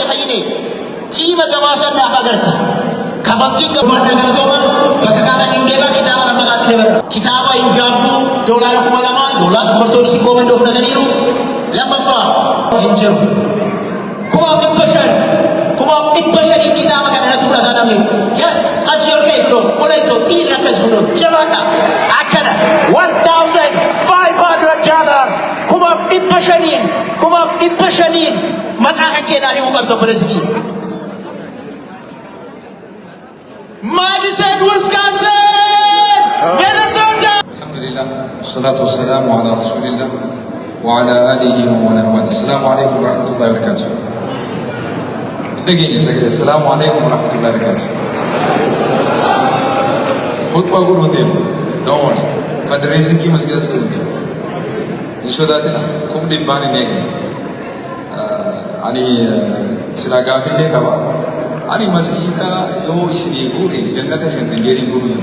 فيني تيما جواسا نافقرت كفلتين كفلت نقلتوما بكاكا نيوديبا كتابا رمضان ديبا كتابا إنجابو دولار كمالمان دولار كمرتون سيكومن دوفنا غنيرو لما فا إنجم كما إبشر كتابا كان نتفرغ نامي يس أجيور كيفلو ولا يسو إيرا كزونو جماعة أكنا $1,500 كما إبشرين من أحكينا لي وقت برزقي ماديسون ويسكونسن مينيسوتا. الحمد لله والصلاة والسلام على رسول الله وعلى آله ومن والاه. السلام عليكم ورحمة الله وبركاته. دقيقة سكتة. السلام عليكم ورحمة الله وبركاته. خطبة قولوا ديم دعوني فدريزي كي مسجد سكولين يسوداتنا كم دباني نيجي أني سلاكافي نيكابا أني مسجد يوم إسرائيل بوري جنة سنتجري بوري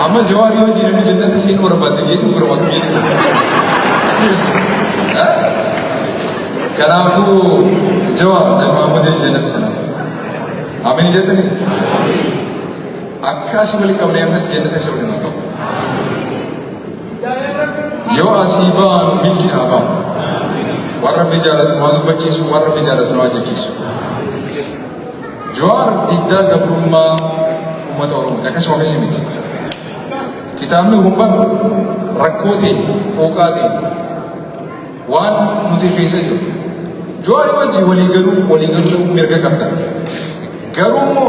أما جواري وجينا جنة سين وربات جيتو بروا كمية كلامه جواب محمد جنة سنا آمين جتني أكاسي ملك أبني أمنت جنة سبني ناقو يو أسيبان ملكنا أبام ورب جالت نوازو بچيسو ورب جالت نواجه كيسو جوار ديدا قبرما أمت أورم تكسو وكسيمت كتابنا همبر ركوتين قوقاتين وان نتفيسة جواري وجه وليقلو مرقا قبنا قرومو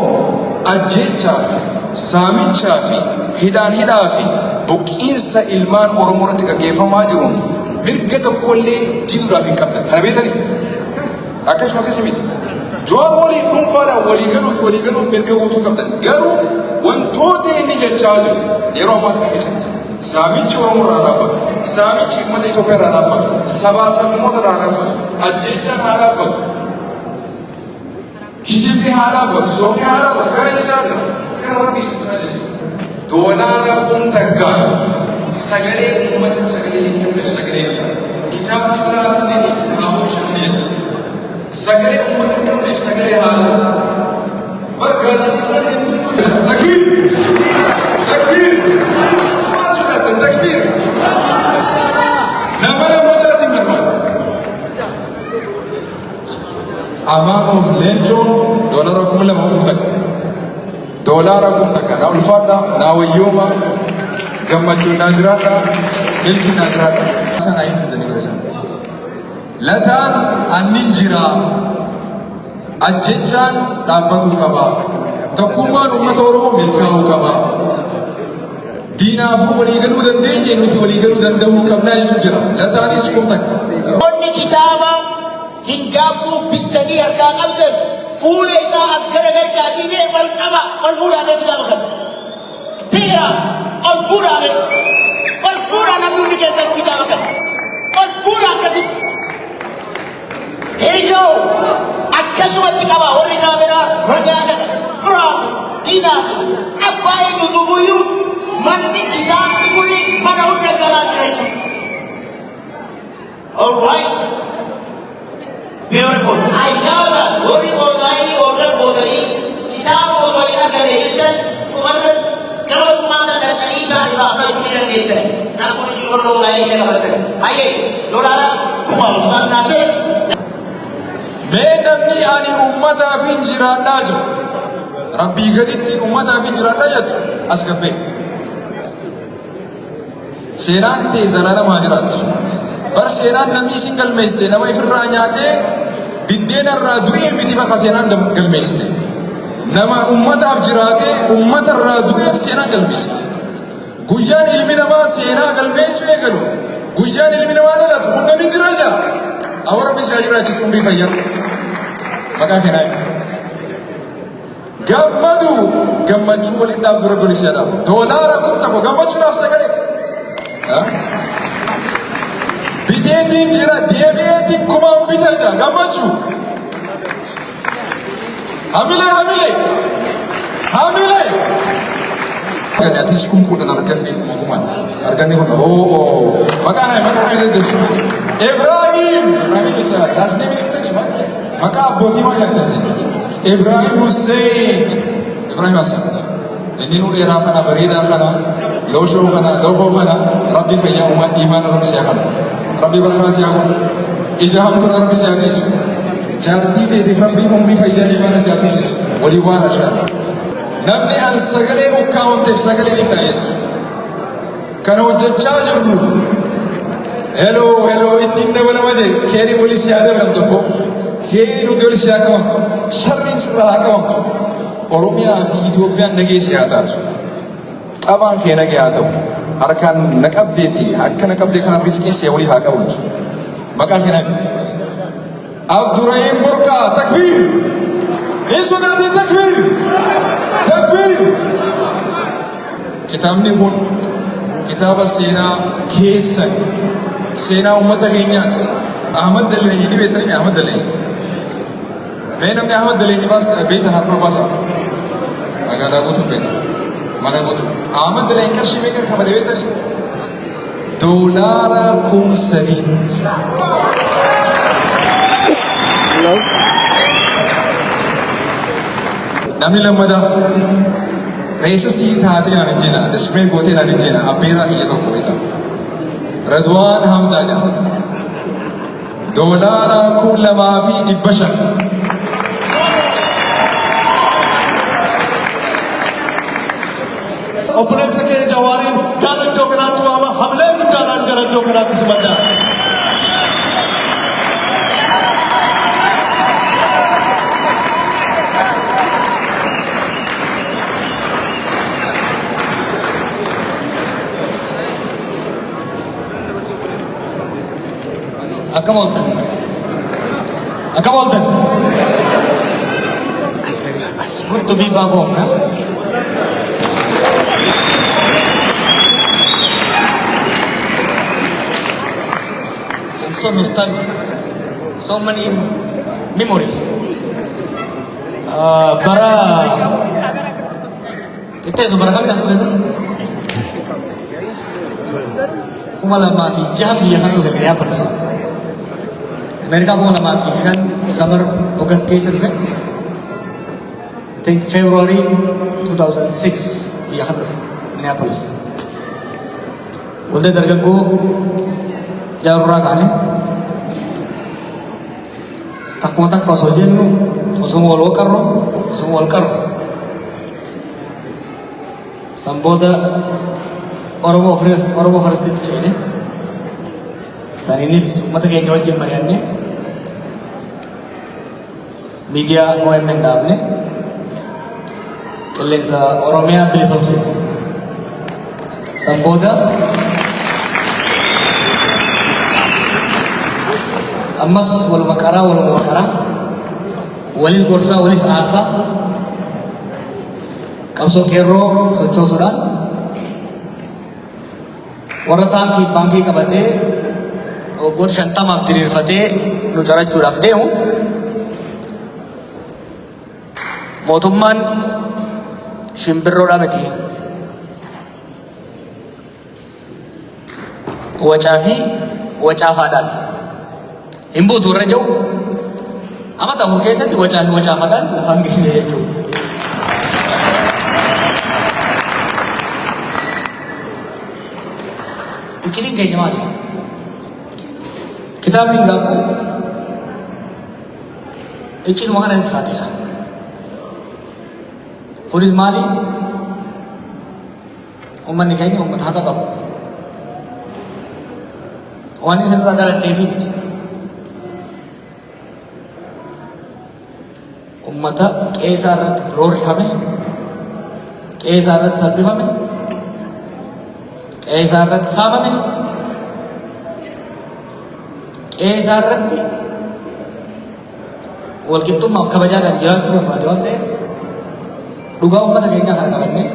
أجيب شافي سامي شافي هدان هدافي بقينسا إلمان ورمورتك كيفا ما جرون مرقا تقولي ديدو رافين قبنا هربيتني أكس ما كسميت جوار ولي ننفادا وليقلو مرقا وطو قبنا قرو وانتوتي نجا جاجو يرو ما تكيسة ساميچ ورمور رادابات ساميچ مدى إثيوبيا رادابات سبا سموت رادابات أجيجان رادابات هجبي رادابات سومي رادابات كاري جاجر كاربي دولارا تكا سغلي أمة سغلي كم سغلي كتاب دبرات نيني كتابو شغلي سغلي أمة كم سغلي هذا بركاز إنسان تكبير تكبير التكبير نمر مدرتي مرمان أمان of لينجون دولاركم لما مدك دولاركم تكنا والفادا ناويوما جمعتو ناجراتا ملكي ناجراتا سنة أين تدني برجع لتان النجرا أججان تابتو كبا تكومان أمة أورو ملكاو كبا دينافو وليقلو دندين جنوتي وليقلو دندو كمنا يتجرى لا تانيس كمتك قلني كتابا هنقابو بالتني هركا قبضل فول إيسا أسكر جاتيني والقبا والفول هذا كتابا بيرا والفول هذا والفول هذا نمني كيسا كتابا والفول هذا كسيت هيجو أكسوة كتابا ورقابنا رقابنا فرافس دينافس أبايا نتوفيو من kitab diburi mana udah jalan itu. Alright, beautiful. I know that. Ori order kitab osoina kare ikan. Kemudian kalau masa dan Anisa di bawah itu tidak gitu. Nak pun juga orang lain yang berada. Aye, dolara kumau Ustaz Nasir. Medamni ani ummata fi jiradaju. Rabbi gaditi ummata fi jiradaju asgabe. سيران تي زلالا ماجرات بر سيران نمي سنگل ميسته نما افرا نياته بدين الرادوي متي بخا سيران گل ميسته نما امت افجراته امت الرادوي سيران گل ميسته گويان علمي نما سيران گل ميسوي گلو گويان علمي نما دلت هون من جراجا اور ربي ساجرا چس عمري فيا مكا كنا گمدو گمچو ولي داب در گل سيدا دولاركم تكو گمچو نفس گلي Bideti jira diabeti kuma bitaja gamachu hamile kan atis kum kuda nargani kuman argani hono makana itu Ibrahim isa das name ini ma maqaa abbootii maal yaaddanse Ibrahim Hussein Ibrahim Hassan inni nu dheeraa kana bareedaa kana looshoo kana dhoofoo kana rabbi fayyaa uumaa imaana rabbi siyaa kana rabbi barakaa siyaa kun ija hamtura rabbi siyaa dhiisu jaartii teetiif rabbi umrii fayyaa imaana siyaa dhiisu walii waan ashaa namni an sagalee ukkaamamteef sagalee ni taa'eetu kana hojjechaa jirru heloo ittiin dabalama jee keerii walis yaa dabalam tokko keerii nuti walis yaa qabamtu sharriin sirraa haa qabamtu Oromiyaa fi Itoophiyaan nageessa yaa taatu qabaan kee nagee haa ta'u harkaan naqabdeeti akka naqabdee kana riskiin see walii haa qabamtu maqaa kee nami Abdurrahim Burqaa takbiir hin sodaanne takbiir kitaabni kun kitaaba seenaa keessan seenaa uummata keenyaati Ahmad Daleenyi ni beektanii Ahmad Daleenyi mee namni Ahmad Daleenyi baas beektan harka baasa magaalaa guutuu beektan mana guutuu Ahmad Daleenyi qarshii beekan kabalee beektanii doolaara 3,000 namni lammadaa reessistii taatee naan hin jenna dismee gootee naan hin jenna abbeeraa biyya tokko beektaa Radwaan Hamzaadha doolaara 2,500 obboleessa kee Jawaariin gara iddoo kanaatti waama hamlee guddaadhaan gara iddoo kanaatti simadha. Akkam ooltan? Good to be back home, huh? I'm so nostalgic. So many memories. Bara kita seberapa kali dah biasa? Kumalah mati jam yang kan udah kaya apa sih? Amerika ko naman kan summer August case kan I think February 2006 iya kan Minneapolis Walde dargaggo jarura kan takuma takko so jennu osum wal karro samboda Oromo First Chene saninis mata keenya wajjin mari'anne miidiyaa OMN dhaabne qilleensa Oromiyaa bilisoomsine san booda ammas waluma qaraa walis gorsaa walis aarsaa qabsoo qeerroo sochoosuudhaan warra baankii qabatee waggoota 50 diriirfatee nu carachuudhaaf deemu mootummaan shimbirroodhaa miti wacaafaadhaan hin buutu irra jiru amma ta'u keessatti wacaafaadhaan lafaan geenye jechuudha. Iccitiin keenya maali? Kitaabni gaabbu iccituma kana saaxila. Kunis maali? Uummanni keenya uummata haqa qabu. Waan isin irraa dhaladheefi miti. Uummata qeesaa irratti roorrifame, qeesaa irratti salphifame, qeesaa irratti saamame, qeesaa irratti walqixxummaaf kabajaadhaan jiraachuu barbaade waan ta'eef dhugaa uummata keenyaa kana qabannee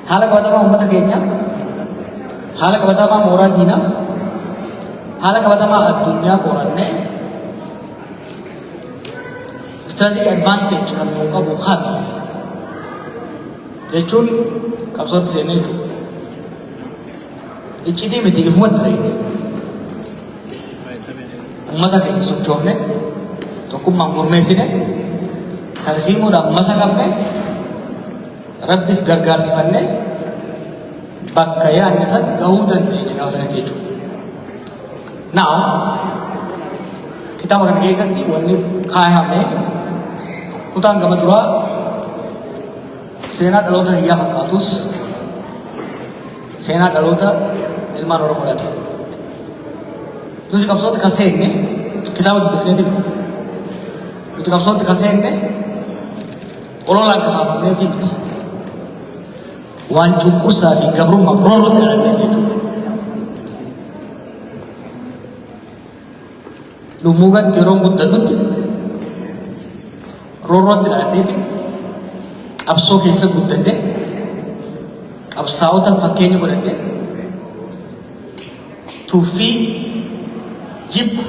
haala qabatamaa uummata keenyaa, haala qabatamaa mooraa diinaa, haala qabatamaa addunyaa qorannee strategic advantage kan nuu qabu kami jechuun qabsootti seenee jechuudha. Iccitii miti ifumatti ta'e uummata keenya sochoofne tokkummaan gurmeessine tarsiimuudhaan masa qabne rabbis gargaarsifanne bakka yaadne san gahuu dandeenya gaafa sanatti jechuudha. Now kitaaba kana keessatti wanni kaayame kutaan gama duraa seenaa dhaloota hiyyaa fakkaatus seenaa dhaloota ilmaan Oromoodhaati. Nuti qabsootti kan seenne kitaaba dubbifneeti miti. Nuti qabsootti kan seenne ololaan kafaafamneeti miti. Waan cunqursaa fi gabrummaa roorrootti dhaladhee jechuudha. Dhummuugatti yeroo guddannutti roorrootti dhaladheeti qabsoo keessa guddanne qabsaa'ota fakkeenya godhanne tuffii jibba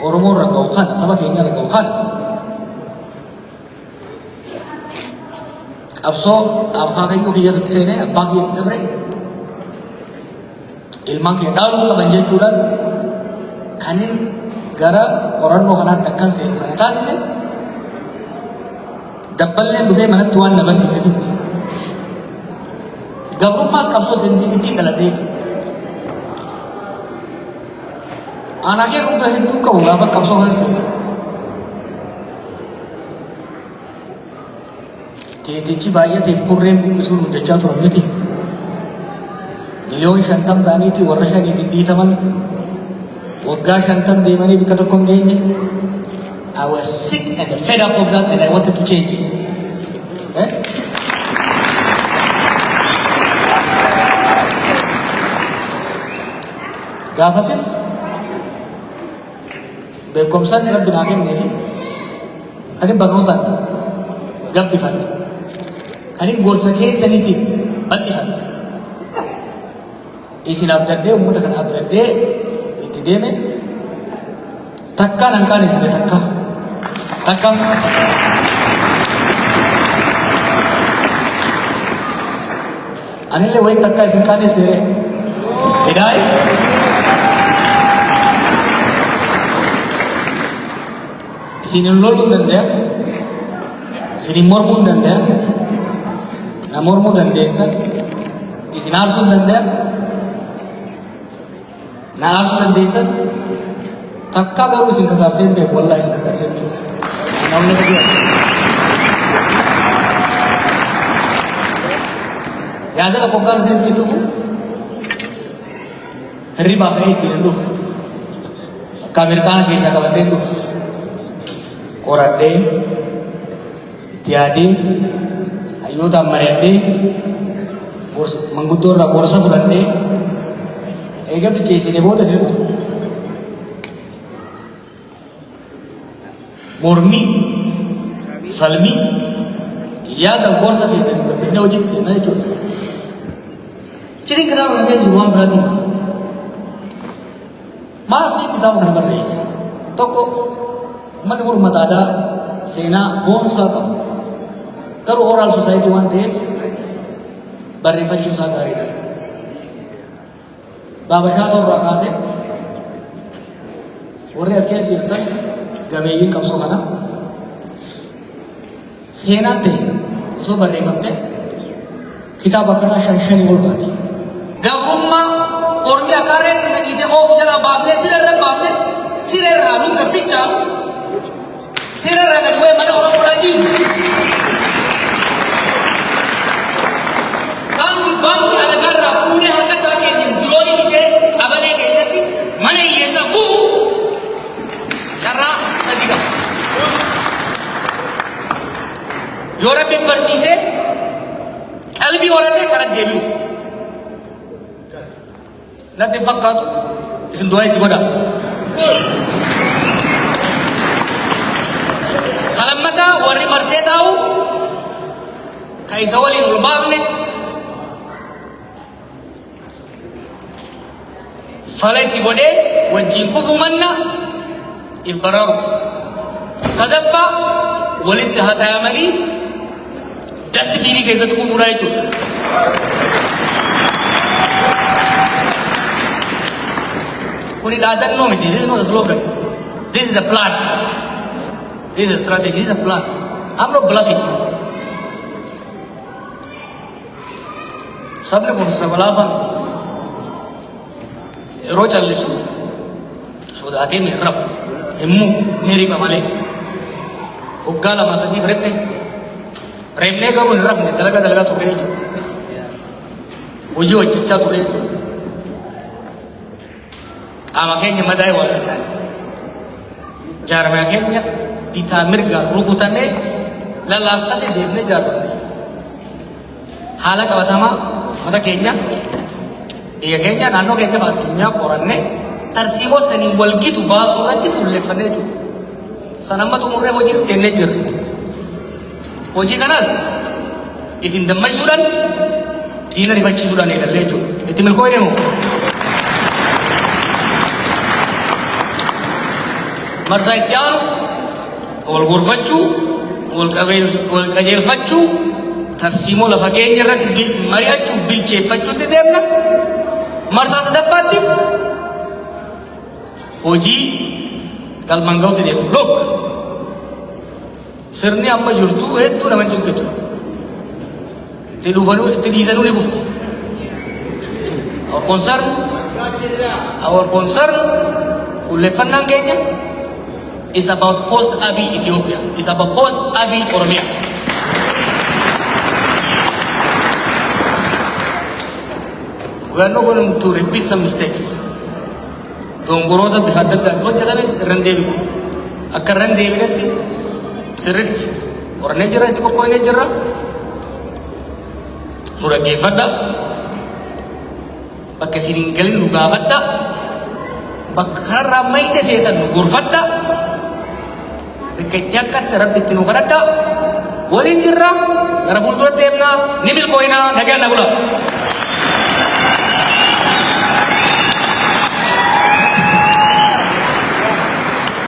Oromoo irra ga'u kana saba keenya irra ga'u kana qabsoo akaakayyuu kiyyatutti seenee abbaa kiyyatti dabre ilmaan kiyya dhaaluu qaban jechuudhaan kanin gara qorannoo kanaatti akkan seenu kana taasise dabballeen dhufee manatti waan na barsiise miti. Gabrummaas qabsoo seenisii ittiin dhaladhee jechuudha. Aanaa kee guddaa hedduu qabu gaafa qabsoo kana seenu. Teetichi baay'ateef kurreen buqqisuun hojjechaa turan miti. Miliyoon 50 ta'aniiti warra shaniitiin dhiitaman waggaa 50 deemanii bakka tokko hin geenye. I was sick and fed up of that and I wanted to change it. Gaafasis beekumsaan rabbi naa kenneefi kan hin barnootaan gabbifanne kan hin gorsa keessaniitiin bal'ifanne isin abdaddee uummata kana abdaddee itti deeme takkaan hanqaan isine takkaan anillee wayin takkaa isin qaaneessere edaayi isin hin loluu hin danda'a isin hin mormuu hin danda'a na mormuu dandeessa isin aarsuu hin danda'a na aarsuu dandeessa takkaa garuu isin kasaarsee hin beeku wallaahi isin kasaarsee hin beeku namni dhagee yaada tokko kan isin ittiin dhufu hirribaa ka'ee ittiin hin dhufu akka Ameerikaana keessaa qabadhee hin dhufu qoradhee itti yaadee hayyootaan mari'adhee manguddoo irraa gorsa fudhadhee eega bilcheessine booda isin dhufu. Mormii, falmii, yaada gorsa keessanii gabbinee hojiitti seenaa jechuudha. Iccitiin kitaaba kana keessu waan biraatii miti. Maaf kitaaba kana barreesse? Tokko manni mormata aadaa seenaa boonsaa qabu. Garuu ooraal soosaayitii waan ta'eef barreeffachuun isaa gaariidha. Baabashaa torraa kaasee warri as keessa jirtan gameeyyiin qabsoo kana seenaan ta'e osoo barreeffamte kitaaba kanaa 5 ol baati. Gabrummaa ormi akaarreetti isa dhiite oofu jalaa baafnee sirarra baafne sirarraa nu gabbicha sirarraa gadi bu'ee mana Oromoodhaa jiru. Baanki alagarraa fuunee harka isaa keenyaan diroonii bitee qabalee keessatti mana hiyyeessaa bu'u carraa sadi qaba. Yoo rabbiin barsiisee qalbii horatee karaa deebi'u. Natti hin fakkaatu isin du'aa itti godhaa. Kalammataa warri marsee taa'u kan isa waliin ol baafne fala itti godhee wajjin kufuu manna if bararu. Sadaffaa walitti hataayamanii dastbiinii keessatti kufuudha jechuudha. Kuni dhaadannoo miti, this is not a slogan. This is a plan. This is a strategy. This is a plan. I'm not bluffing. सबने कौन सा बलाबा में थी रोज अल्लिसु सोदाते में रफ हिम्मू मेरी कमाले उग्गाला मासदी रेमने का वो रफ में दलगा तो रेजो उजी वच्चा तो रेजो आमा केन्या मदाई वाला जार में केन्या पिता मिर्गा रुकुताने ललाकते देवने जार बने हालांकि बतामा मत केन्या ये केन्या नानो केन्या बात दुनिया कोरन्ने तरसीमो सनी वल्की तो बास उन्नति फुल्ले फने जो सनम्मा तो मुर्रे होजी सेने जर होजी कनास इस इन दम्माई सुडन तीन रिफाची सुडन एक ले जो इतने मिल कोई नहीं हो मरसा इत्यान कोल गुरफच्चू कोल कजेल फच्चू तरसीमो लफा केन्या रत mariachu bilche fachuu te deemna marsaa sadaffaatti hojii galmanga'utti deemna look sirni amma jirtu hedduu nama cinqitu itti dhiisanuu ni kufti our concern fuulleffannaan keenya is about post Abiy Ethiopia, is about post Abiy Oromia. We are not going to repeat some mistakes. Don't go to the hadad that what jadame randevi. Akka randevi natti sirrit or nejra ito ko nejra. Mura ke fada. Bakke sininggalin luga fada. Bakkara mai de setan nugur fada. Bakke tiakat rabbi tinu karada. Walin jirra. Gara fultura temna nimil koina nagyan nagula.